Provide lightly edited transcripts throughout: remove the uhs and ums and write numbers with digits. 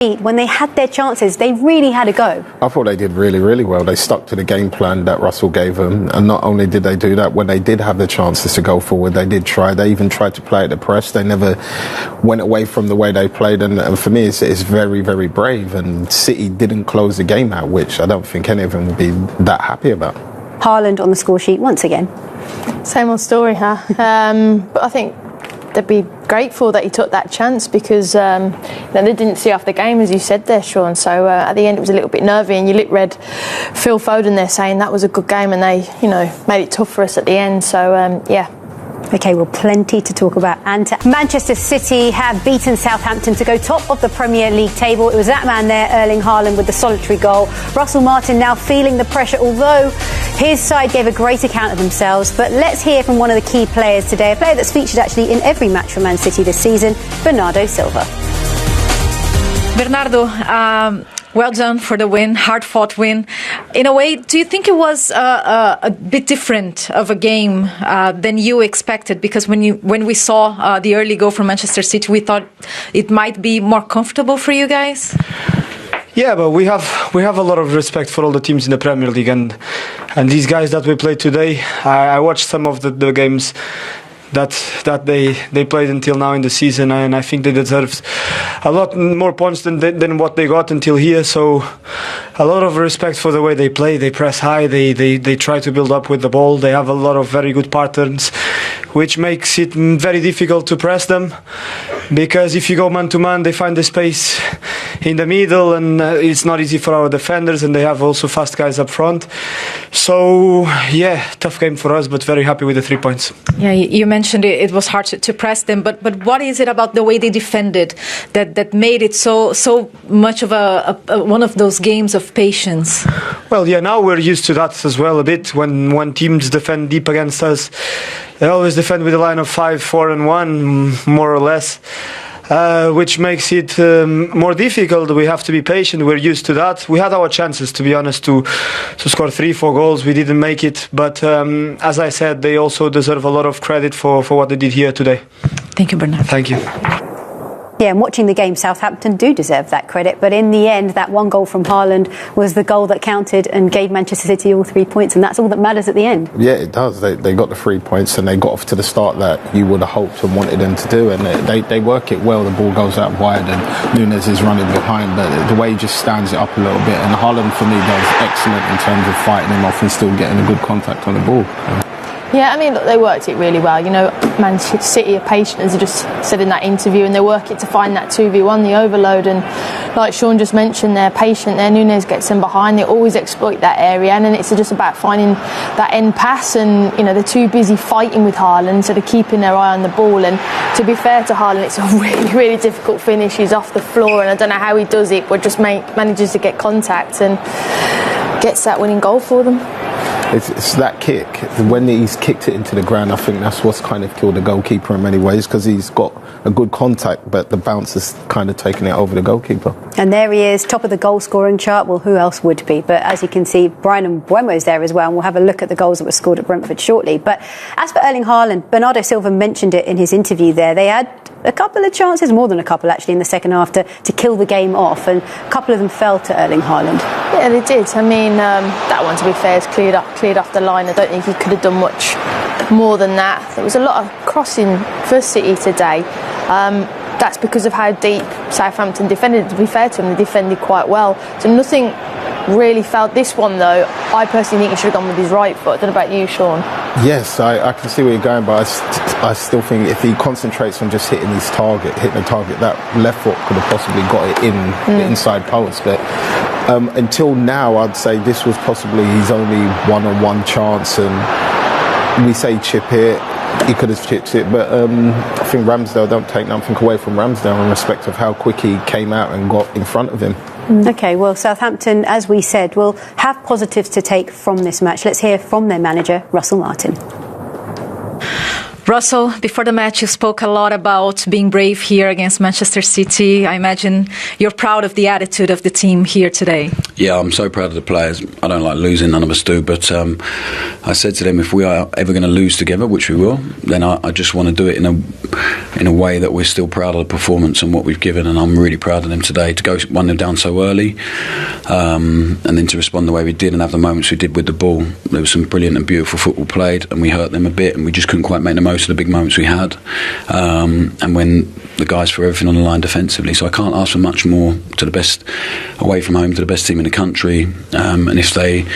When they had their chances, they really had a go. I thought they did really, really well. They stuck to the game plan that Russell gave them. And not only did they do that, when they did have the chances to go forward, they did try. They even tried to play at the press. They never went away from the way they played. And for me, it's very, very brave. And City didn't close the game out, which I don't think any of them would be that happy about. Haaland on the score sheet once again. Same old story, huh? But I think they'd be grateful that he took that chance because they didn't see off the game, as you said there, Shaun. So at the end it was a little bit nervy, and you read Phil Foden there saying that was a good game, and they, made it tough for us at the end. So yeah. OK, well, plenty to talk about. And Manchester City have beaten Southampton to go top of the Premier League table. It was that man there, Erling Haaland, with the solitary goal. Russell Martin now feeling the pressure, although his side gave a great account of themselves. But let's hear from one of the key players today, a player that's featured actually in every match for Man City this season, Bernardo Silva. Bernardo, well done for the win, hard-fought win. In a way, do you think it was a bit different of a game than you expected? Because when we saw the early goal from Manchester City, we thought it might be more comfortable for you guys. Yeah, but we have a lot of respect for all the teams in the Premier League, and these guys that we played today. I watched some of the games that they played until now in the season, and I think they deserved a lot more points than what they got until here. So a lot of respect for the way they play. They press high, they try to build up with the ball. They have a lot of very good patterns, which makes it very difficult to press them, because if you go man to man, they find the space in the middle, and it's not easy for our defenders, and they have also fast guys up front. So yeah, tough game for us, but very happy with the 3 points. Yeah, you mentioned it was hard to press them, but what is it about the way they defended that made it so much of a one of those games of patience? Well, yeah, now we're used to that as well a bit. When teams defend deep against us, they always defend with a line of 5, 4 and 1, more or less. Which makes it more difficult. We have to be patient. We're used to that. We had our chances, to be honest, to score 3, 4 goals. We didn't make it. But as I said, they also deserve a lot of credit for what they did here today. Thank you, Bernardo. Thank you. Yeah, and watching the game, Southampton do deserve that credit. But in the end, that one goal from Haaland was the goal that counted and gave Manchester City all 3 points. And that's all that matters at the end. Yeah, it does. They got the 3 points, and they got off to the start that you would have hoped and wanted them to do. And they work it well. The ball goes out wide, and Núñez is running behind. But the way he just stands it up a little bit. And Haaland, for me, does excellent in terms of fighting him off and still getting a good contact on the ball. Yeah, I mean, look, they worked it really well. Manchester City are patient, as you just said in that interview, and they work it to find that 2v1, the overload. And like Shaun just mentioned, they're patient there. Núñez gets them behind. They always exploit that area, and then it's just about finding that end pass. And they're too busy fighting with Haaland instead of keeping their eye on the ball. And to be fair to Haaland, it's a really, really difficult finish. He's off the floor, and I don't know how he does it, but just manages to get contact and gets that winning goal for them. It's that kick. When he's kicked it into the ground, I think that's what's kind of killed the goalkeeper in many ways, because he's got a good contact, but the bounce has kind of taken it over the goalkeeper. And there he is, top of the goal-scoring chart. Well, who else would be? But as you can see, Bryan Mbeumo's there as well, and we'll have a look at the goals that were scored at Brentford shortly. But as for Erling Haaland, Bernardo Silva mentioned it in his interview there. They had a couple of chances, more than a couple actually, in the second half to kill the game off, and a couple of them fell to Erling Haaland. Yeah, they did. I mean, that one, to be fair, is cleared off the line. I don't think he could have done much more than that. There was a lot of crossing for City today. That's because of how deep Southampton defended. To be fair to them, they defended quite well. So nothing really felt. This one, though, I personally think he should have gone with his right foot. I don't know about you, Shaun. Yes, I can see where you're going, but I still think if he concentrates on just hitting the target, that left foot could have possibly got it in the inside post. But until now, I'd say this was possibly his only one-on-one chance, and we say chip it. He could have chipped it, but I think Ramsdale, don't take nothing away from Ramsdale in respect of how quick he came out and got in front of him. OK, well, Southampton, as we said, will have positives to take from this match. Let's hear from their manager, Russell Martin. Russell, before the match, you spoke a lot about being brave here against Manchester City. I imagine you're proud of the attitude of the team here today. Yeah, I'm so proud of the players. I don't like losing, none of us do, but I said to them, if we are ever going to lose together, which we will, then I just want to do it in a way that we're still proud of the performance and what we've given, and I'm really proud of them today to go 1-0 down so early, and then to respond the way we did and have the moments we did with the ball. There was some brilliant and beautiful football played, and we hurt them a bit, and we just couldn't quite make the most of the big moments we had, and when the guys threw everything on the line defensively, so I can't ask for much more to the best away from home, to the best team in the country, and if they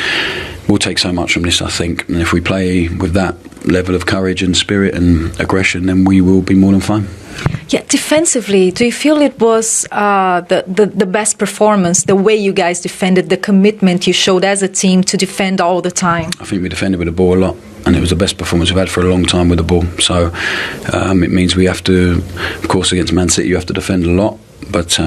will take so much from this, I think, and if we play with that level of courage and spirit and aggression, then we will be more than fine. Yeah, defensively, do you feel it was the best performance, the way you guys defended, the commitment you showed as a team to defend all the time? I think we defended with the ball a lot, and it was the best performance we've had for a long time with the ball. So it means we have to, of course, against Man City, you have to defend a lot, but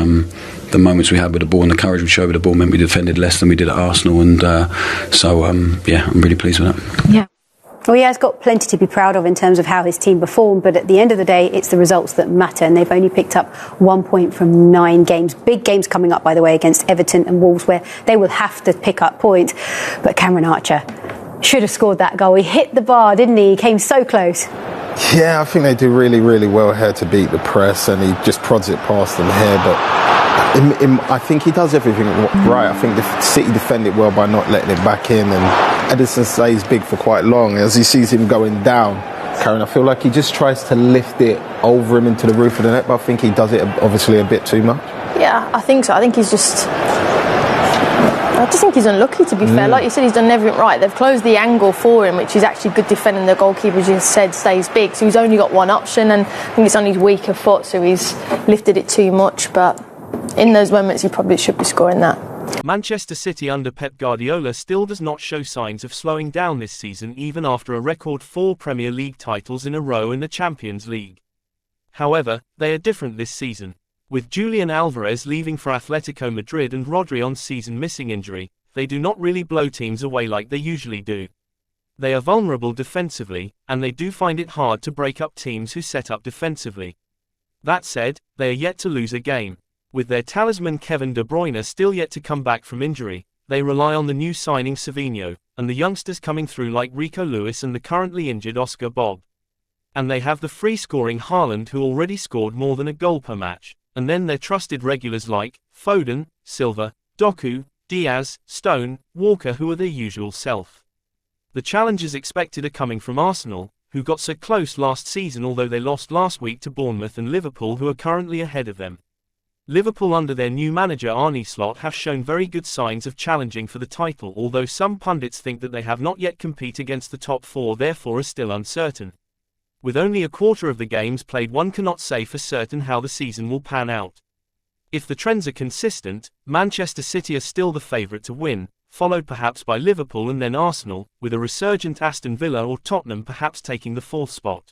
the moments we had with the ball and the courage we showed with the ball meant we defended less than we did at Arsenal, and yeah, I'm really pleased with that. Yeah. Well, he has got plenty to be proud of in terms of how his team performed, but at the end of the day, it's the results that matter, and they've only picked up 1 point from 9 games. Big games coming up, by the way, against Everton and Wolves, where they will have to pick up points. But Cameron Archer should have scored that goal. He hit the bar, didn't he? He came so close. Yeah, I think they do really, really well here to beat the press, and he just prods it past them here, but I think he does everything right. I think the City defend it well by not letting it back in, and Edison stays big for quite long. As he sees him going down, Karen, I feel like he just tries to lift it over him into the roof of the net, but I think he does it obviously a bit too much. Yeah, I think so. I just think he's unlucky, to be fair. Like you said, he's done everything right. They've closed the angle for him, which is actually good defending. The goalkeeper, as you said, stays big, so he's only got one option, and I think it's on his weaker foot, so he's lifted it too much, but in those moments he probably should be scoring that. Manchester City under Pep Guardiola still does not show signs of slowing down this season, even after a record 4 Premier League titles in a row in the Champions League. However, they are different this season. With Julian Alvarez leaving for Atletico Madrid and Rodri on season-missing injury, they do not really blow teams away like they usually do. They are vulnerable defensively, and they do find it hard to break up teams who set up defensively. That said, they are yet to lose a game. With their talisman Kevin De Bruyne still yet to come back from injury, they rely on the new signing Savinho, and the youngsters coming through like Rico Lewis and the currently injured Oscar Bob. And they have the free-scoring Haaland, who already scored more than a goal per match, and then their trusted regulars like Foden, Silva, Doku, Diaz, Stone, Walker, who are their usual self. The challenges expected are coming from Arsenal, who got so close last season, although they lost last week to Bournemouth, and Liverpool, who are currently ahead of them. Liverpool under their new manager Arne Slot have shown very good signs of challenging for the title, although some pundits think that they have not yet compete against the top 4, therefore are still uncertain. With only a quarter of the games played, one cannot say for certain how the season will pan out. If the trends are consistent, Manchester City are still the favourite to win, followed perhaps by Liverpool and then Arsenal, with a resurgent Aston Villa or Tottenham perhaps taking the 4th spot.